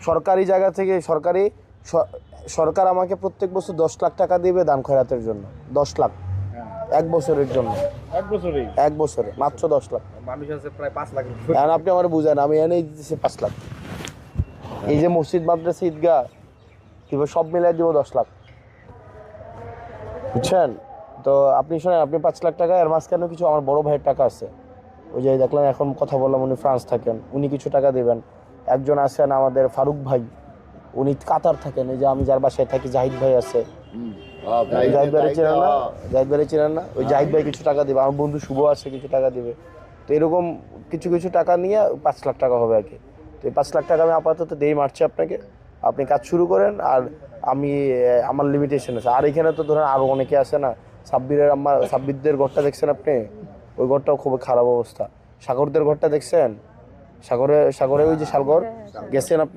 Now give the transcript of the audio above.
সরকারি জায়গা থেকে সরকার আমাকে প্রত্যেক বছর 10 লাখ টাকা দিবে দান খয়রাতের জন্য। 10 লাখ এক বছরের জন্য। এক বছরে মাত্র 10 লাখ। মানুষ আছে প্রায় 5 লাখ। এখন আপনি আমার বুঝেন, আমি এনেই দিতেছি 5 লাখ। এই যে মসজিদ, মাদ্রাসা, ঈদগাহ দিব, সব মিলাই দিব 10 লাখ, বুঝছেন? তো আপনি শোনেন, আপনি 5 লাখ টাকা, এর মাঝখানে কিছু আমার বড় ভাইয়ের টাকা আছে। ওই যে দেখলাম এখন কথা বললাম, উনি ফ্রান্স থাকেন, উনি কিছু টাকা দেবেন। একজন আছেন আমাদের ফারুক ভাই, উনি কাতার থাকেন। এই যে আমি যার বাসায় থাকি, জাহিদ ভাই আছে। জাহিদ ভাই চেনেন না? জাহিদ ভাই চেনেন না? ওই জাহিদ ভাই কিছু টাকা দেবে। আমার বন্ধু শুভ আছে, কিছু টাকা দেবে। তো এরকম কিছু কিছু টাকা নিয়ে 5 লাখ টাকা হবে আর কি। তো এই 5 লাখ টাকা আমি আপাতত দেই মারছি আপনাকে, আপনি কাজ শুরু করেন। আর আমি আমার লিমিটেশন আছে। আর এখানে তো ধরেন আরও অনেকে আছে না, সাব্বিরদের ঘরটা দেখছেন আপনি? ওই ঘরটাও খুব খারাপ অবস্থা। সাগরদের ঘরটা দেখছেন? সাগরে ওই যে শালঘর গেছেন আপনি?